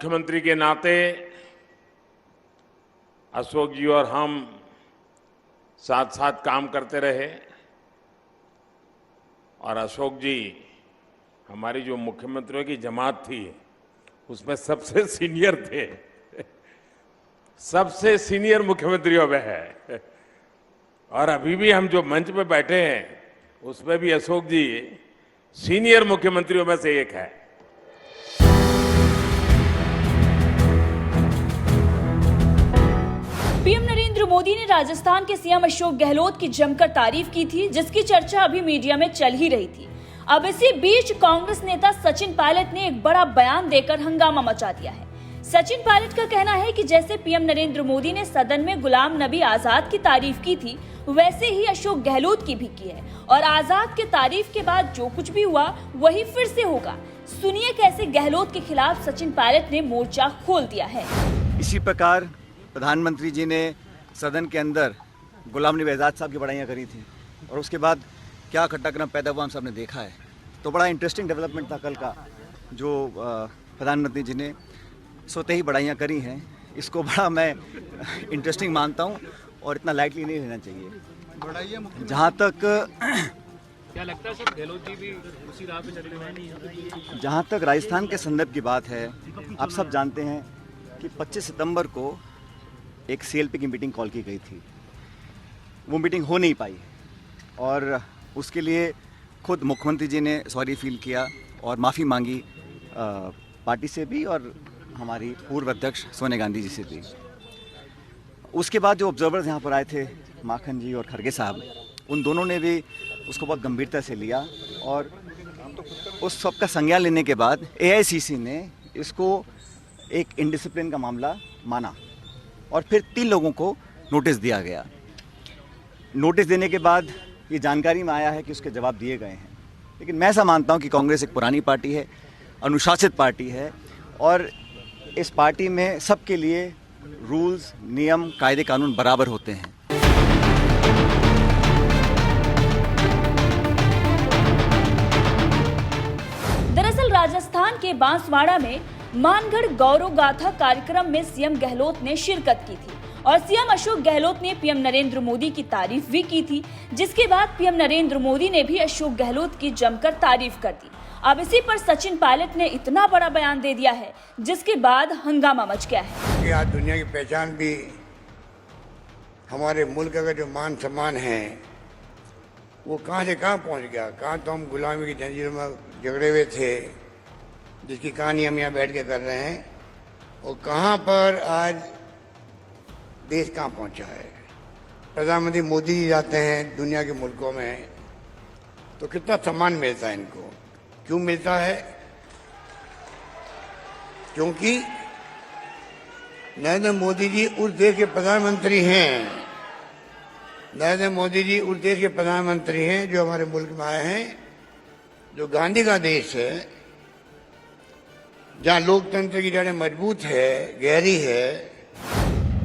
मुख्यमंत्री के नाते अशोक जी और हम साथ साथ काम करते रहे और अशोक जी हमारी जो मुख्यमंत्रियों की जमात थी उसमें सबसे सीनियर थे, सबसे सीनियर मुख्यमंत्रियों में है। और अभी भी हम जो मंच पे बैठे हैं उसमें भी अशोक जी सीनियर मुख्यमंत्रियों में से एक है। पीएम नरेंद्र मोदी ने राजस्थान के सीएम अशोक गहलोत की जमकर तारीफ की थी, जिसकी चर्चा अभी मीडिया में चल ही रही थी। अब इसी बीच कांग्रेस नेता सचिन पायलट ने एक बड़ा बयान देकर हंगामा मचा दिया है। सचिन पायलट का कहना है कि जैसे पीएम नरेंद्र मोदी ने सदन में गुलाम नबी आजाद की तारीफ की थी, वैसे ही अशोक गहलोत की भी की है और आजाद के तारीफ के बाद जो कुछ भी हुआ वही फिर से होगा। सुनिए कैसे गहलोत के खिलाफ सचिन पायलट ने मोर्चा खोल दिया है। इसी प्रकार प्रधानमंत्री जी ने सदन के अंदर गुलाम नबी आज़ाद साहब की बड़ाइयाँ करी थी और उसके बाद क्या घटनाक्रम पैदा हुआ हम सब ने देखा है। तो बड़ा इंटरेस्टिंग डेवलपमेंट था कल का, जो प्रधानमंत्री जी ने सोते ही बड़ाइयाँ करी हैं। इसको बड़ा मैं इंटरेस्टिंग मानता हूँ और इतना लाइटली नहीं लेना चाहिए। जहाँ तक क्या लगता है सर, गहलोत जी भी उसी राह पे चल रहे हैं? जहाँ तक राजस्थान के संदर्भ की बात है, आप सब जानते हैं कि 25 सितंबर को एक CLP की मीटिंग कॉल की गई थी। वो मीटिंग हो नहीं पाई और उसके लिए खुद मुख्यमंत्री जी ने सॉरी फील किया और माफ़ी मांगी पार्टी से भी और हमारी पूर्व अध्यक्ष सोनिया गांधी जी से भी। उसके बाद जो ऑब्जर्वर्स यहाँ पर आए थे, माखन जी और खड़गे साहब, उन दोनों ने भी उसको बहुत गंभीरता से लिया और उस सब का संज्ञान लेने के बाद AICC ने इसको एक इनडिसिप्लिन का मामला माना और फिर 3 लोगों को नोटिस दिया गया। नोटिस देने के बाद ये जानकारी में आया है कि उसके जवाब दिए गए हैं। लेकिन मैं ऐसा मानता हूँ कि कांग्रेस एक पुरानी पार्टी है, अनुशासित पार्टी है और इस पार्टी में सबके लिए रूल्स, नियम, कायदे कानून बराबर होते हैं। दरअसल राजस्थान के बांसवाड़ा में मानगढ़ गौरव गाथा कार्यक्रम में सीएम गहलोत ने शिरकत की थी और सीएम अशोक गहलोत ने पीएम नरेंद्र मोदी की तारीफ भी की थी, जिसके बाद पीएम नरेंद्र मोदी ने भी अशोक गहलोत की जमकर तारीफ कर दी। अब इसी पर सचिन पायलट ने इतना बड़ा बयान दे दिया है जिसके बाद हंगामा मच गया है। आज दुनिया की पहचान भी हमारे मुल्क का जो मान सम्मान है वो कहाँ से कहाँ पहुँच गया। कहाँ तो हम गुलामी की जंजीरों में झगड़े हुए थे, जिसकी कहानी हम यहाँ बैठ के कर रहे हैं, और कहाँ पर आज देश कहाँ पहुँचा है। प्रधानमंत्री मोदी जी जाते हैं दुनिया के मुल्कों में तो कितना सम्मान मिलता है इनको। क्यों मिलता है? क्योंकि नरेंद्र मोदी जी उस देश के प्रधानमंत्री हैं। नरेंद्र मोदी जी उस देश के प्रधानमंत्री हैं जो हमारे मुल्क में आए हैं, जो गांधी का देश है, जहाँ लोकतंत्र की जड़ें मजबूत है, गहरी है।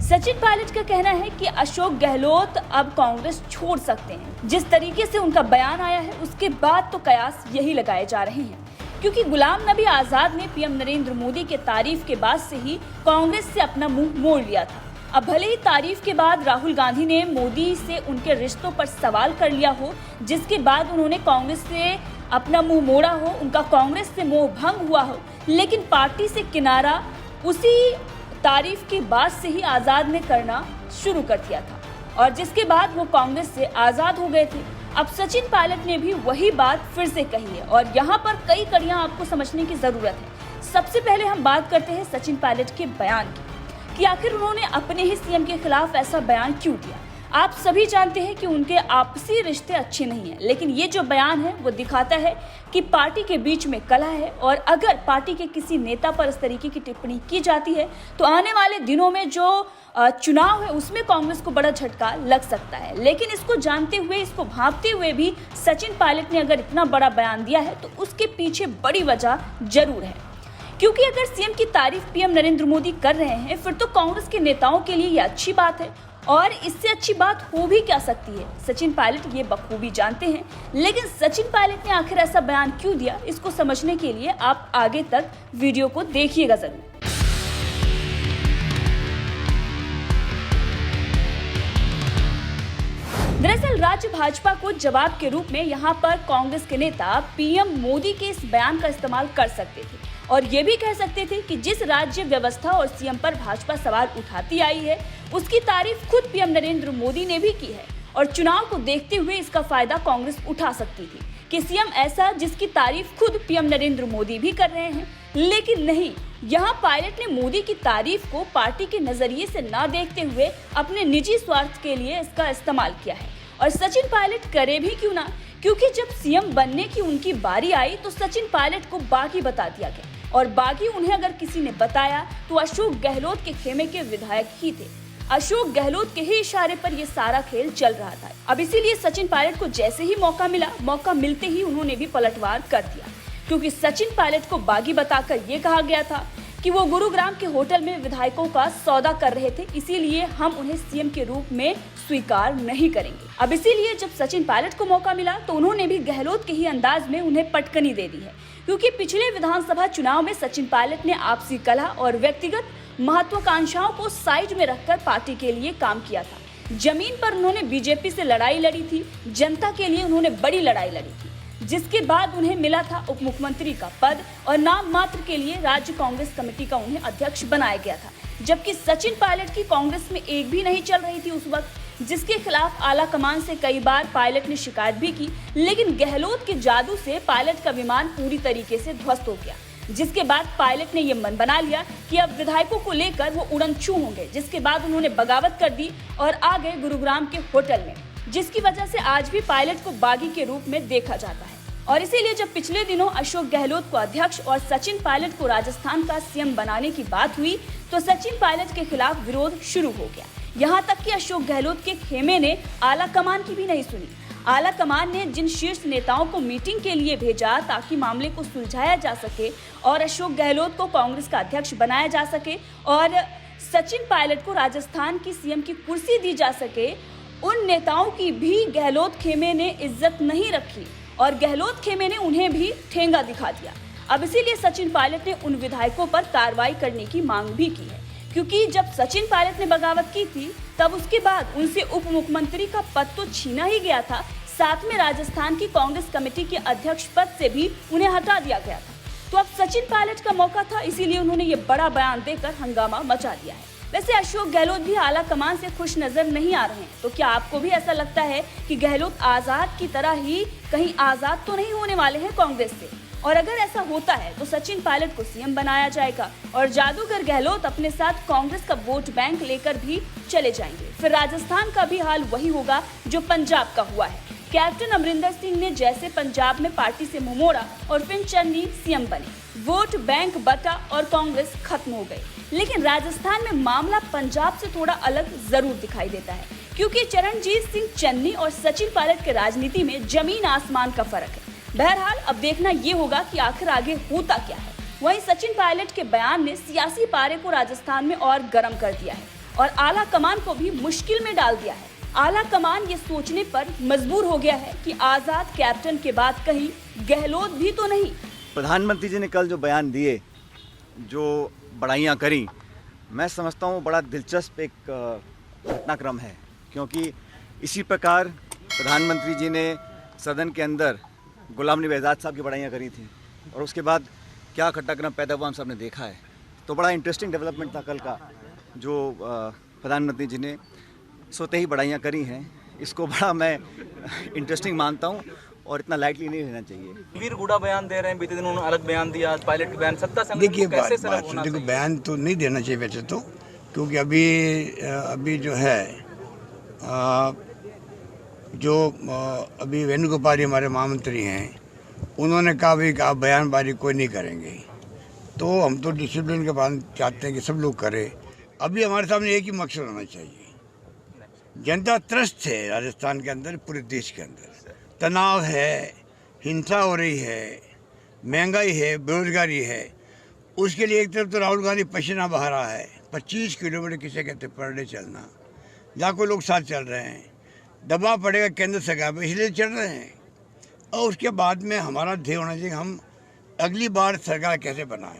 सचिन पायलट का कहना है कि अशोक गहलोत अब कांग्रेस छोड़ सकते हैं। जिस तरीके से उनका बयान आया है उसके बाद तो कयास यही लगाए जा रहे हैं, क्योंकि गुलाम नबी आजाद ने पीएम नरेंद्र मोदी के तारीफ के बाद से ही कांग्रेस से अपना मुंह मोड़ लिया था। अब भले ही तारीफ के बाद राहुल गांधी ने मोदी से उनके रिश्तों पर सवाल कर लिया हो, जिसके बाद उन्होंने कांग्रेस से अपना मुंह मोड़ा हो, उनका कांग्रेस से मोह भंग हुआ हो, लेकिन पार्टी से किनारा उसी तारीफ के बाद से ही आजाद ने करना शुरू कर दिया था और जिसके बाद वो कांग्रेस से आजाद हो गए थे। अब सचिन पायलट ने भी वही बात फिर से कही है और यहाँ पर कई कड़ियां आपको समझने की जरूरत है। सबसे पहले हम बात करते हैं सचिन पायलट के बयान की कि आखिर उन्होंने अपने ही सीएम के खिलाफ ऐसा बयान क्यों दिया। आप सभी जानते हैं कि उनके आपसी रिश्ते अच्छे नहीं हैं, लेकिन ये जो बयान है वो दिखाता है कि पार्टी के बीच में कलह है और अगर पार्टी के किसी नेता पर इस तरीके की टिप्पणी की जाती है तो आने वाले दिनों में जो चुनाव है उसमें कांग्रेस को बड़ा झटका लग सकता है। लेकिन इसको जानते हुए, इसको भांपते हुए भी सचिन पायलट ने अगर इतना बड़ा बयान दिया है तो उसके पीछे बड़ी वजह जरूर है, क्योंकि अगर सीएम की तारीफ पीएम नरेंद्र मोदी कर रहे हैं फिर तो कांग्रेस के नेताओं के लिए ये अच्छी बात है और इससे अच्छी बात हो भी क्या सकती है। सचिन पायलट ये बखूबी जानते हैं, लेकिन सचिन पायलट ने आखिर ऐसा बयान क्यों दिया, इसको समझने के लिए आप आगे तक वीडियो को देखिएगा जरूर। दरअसल राज्य भाजपा को जवाब के रूप में यहाँ पर कांग्रेस के नेता पीएम मोदी के इस बयान का इस्तेमाल कर सकते थे और ये भी कह सकते थे कि जिस राज्य व्यवस्था और सीएम पर भाजपा सवाल उठाती आई है उसकी तारीफ खुद पीएम नरेंद्र मोदी ने भी की है और चुनाव को देखते हुए इसका फायदा कांग्रेस उठा सकती थी कि सीएम ऐसा जिसकी तारीफ खुद पीएम नरेंद्र मोदी भी कर रहे हैं। लेकिन नहीं, यहाँ पायलट ने मोदी की तारीफ को पार्टी के नजरिए से ना देखते हुए अपने निजी स्वार्थ के लिए इसका इस्तेमाल किया है। और सचिन पायलट करे भी क्यों ना, क्योंकि जब सीएम बनने की उनकी बारी आई तो सचिन पायलट को बागी बता दिया गया और बागी उन्हें अगर किसी ने बताया तो अशोक गहलोत के खेमे के विधायक ही थे। अशोक गहलोत के ही इशारे पर ये सारा खेल चल रहा था। अब इसीलिए सचिन पायलट को जैसे ही मौका मिला, मौका मिलते ही उन्होंने भी पलटवार कर दिया, क्योंकि सचिन पायलट को बागी बताकर ये कहा गया था कि वो गुरुग्राम के होटल में विधायकों का सौदा कर रहे थे, इसीलिए हम उन्हें सीएम के रूप में स्वीकार नहीं करेंगे। अब इसीलिए जब सचिन पायलट को मौका मिला तो उन्होंने भी गहलोत के ही अंदाज में उन्हें पटकनी दे दी है, क्योंकि पिछले विधानसभा चुनाव में सचिन पायलट ने आपसी कलह और व्यक्तिगत महत्वाकांक्षाओं को साइड में रखकर पार्टी के लिए काम किया था। जमीन पर उन्होंने बीजेपी से लड़ाई लड़ी थी, जनता के लिए उन्होंने बड़ी लड़ाई लड़ी थी, जिसके बाद उन्हें मिला था उप मुख्यमंत्री का पद और नाम मात्र के लिए राज्य कांग्रेस कमेटी का उन्हें अध्यक्ष बनाया गया था। जबकि सचिन पायलट की कांग्रेस में एक भी नहीं चल रही थी उस वक्त, जिसके खिलाफ आला कमान से कई बार पायलट ने शिकायत भी की, लेकिन गहलोत के जादू से पायलट का विमान पूरी तरीके से ध्वस्त हो गया, जिसके बाद पायलट ने ये मन बना लिया कि अब विधायकों को लेकर वो उड़नछू होंगे, जिसके बाद उन्होंने बगावत कर दी और आ गए गुरुग्राम के होटल में, जिसकी वजह से आज भी पायलट को बागी के रूप में देखा जाता है। और इसीलिए जब पिछले दिनों अशोक गहलोत को अध्यक्ष और सचिन पायलट को राजस्थान का सीएम बनाने की बात हुई तो सचिन पायलट के खिलाफ विरोध शुरू हो गया। यहाँ तक कि अशोक गहलोत के खेमे ने आला कमान की भी नहीं सुनी। आला कमान ने जिन शीर्ष नेताओं को मीटिंग के लिए भेजा ताकि मामले को सुलझाया जा सके और अशोक गहलोत को कांग्रेस का अध्यक्ष बनाया जा सके और सचिन पायलट को राजस्थान की सीएम की कुर्सी दी जा सके, उन नेताओं की भी गहलोत खेमे ने इज्जत नहीं रखी और गहलोत खेमे ने उन्हें भी ठेंगा दिखा दिया। अब इसीलिए सचिन पायलट ने उन विधायकों पर कार्रवाई करने की मांग भी की है, क्योंकि जब सचिन पायलट ने बगावत की थी तब उसके बाद उनसे उप मुख्यमंत्री का पद तो छीना ही गया था, साथ में राजस्थान की कांग्रेस कमेटी के अध्यक्ष पद से भी उन्हें हटा दिया गया था। तो अब सचिन पायलट का मौका था, इसीलिए उन्होंने ये बड़ा बयान देकर हंगामा मचा दिया है। वैसे अशोक गहलोत भी आला कमान से खुश नजर नहीं आ रहे हैं, तो क्या आपको भी ऐसा लगता है कि गहलोत आजाद की तरह ही कहीं आजाद तो नहीं होने वाले हैं कांग्रेस से? और अगर ऐसा होता है तो सचिन पायलट को सीएम बनाया जाएगा और जादूगर गहलोत अपने साथ कांग्रेस का वोट बैंक लेकर भी चले जाएंगे। फिर राजस्थान का भी हाल वही होगा जो पंजाब का हुआ है। कैप्टन अमरिंदर सिंह ने जैसे पंजाब में पार्टी से मुंह मोड़ा और फिर चन्नी सीएम बने, वोट बैंक बटा और कांग्रेस खत्म हो गई। लेकिन राजस्थान में मामला पंजाब से थोड़ा अलग जरूर दिखाई देता है, क्योंकि चरणजीत सिंह चन्नी और सचिन पायलट के राजनीति में जमीन आसमान का फर्क है। बहरहाल अब देखना ये होगा कि आखिर आगे होता क्या है। वहीं सचिन पायलट के बयान ने सियासी पारे को राजस्थान में और गर्म कर दिया है और आला कमान को भी मुश्किल में डाल दिया है। आला कमान ये सोचने पर मजबूर हो गया है कि आजाद कैप्टन के बाद कहीं गहलोत भी तो नहीं। प्रधानमंत्री जी ने कल जो बयान दिए, जो बड़ाइयाँ करी, मैं समझता हूँ बड़ा दिलचस्प एक घटनाक्रम है, क्योंकि इसी प्रकार प्रधानमंत्री जी ने सदन के अंदर गुलाम नबी आज़ाद साहब की बड़ाइयाँ करी थी और उसके बाद क्या घटनाक्रम पैदा हुआ हम सब ने देखा है। तो बड़ा इंटरेस्टिंग डेवलपमेंट था कल का, जो प्रधानमंत्री जी ने सोते ही बड़ाइयाँ करी हैं। इसको बड़ा मैं इंटरेस्टिंग मानता हूँ और इतना लाइटली नहीं लेना चाहिए। वीर गुड़ा बयान दे रहे हैं, बीते दिन उन्होंने अलग बयान दिया, आज पायलट के बयान सत्ता संगठन देखिए को कैसे सरल होना देखो, चाहिए? बयान तो नहीं देना चाहिए वैसे तो, क्योंकि अभी जो है अभी वेणुगोपाल जी हमारे महामंत्री हैं, उन्होंने कहा भाई कि आप बयानबाजी कोई नहीं करेंगे, तो हम तो डिसिप्लिन के बाद चाहते हैं कि सब लोग करें। अभी हमारे सामने एक ही मकसद होना चाहिए, जनता त्रस्त है राजस्थान के अंदर, पूरे देश के अंदर तनाव है, हिंसा हो रही है, महंगाई है, बेरोजगारी है। उसके लिए एक तरफ तो राहुल गांधी पसीना बहा रहा है, 25 किलोमीटर किसे कहते पर डे चलना, लाखों लोग साथ चल रहे हैं, दबाव पड़ेगा केंद्र सरकार पर, इसलिए चल रहे हैं। और उसके बाद में हमारा ध्येय होना चाहिए हम अगली बार सरकार कैसे बनाएं।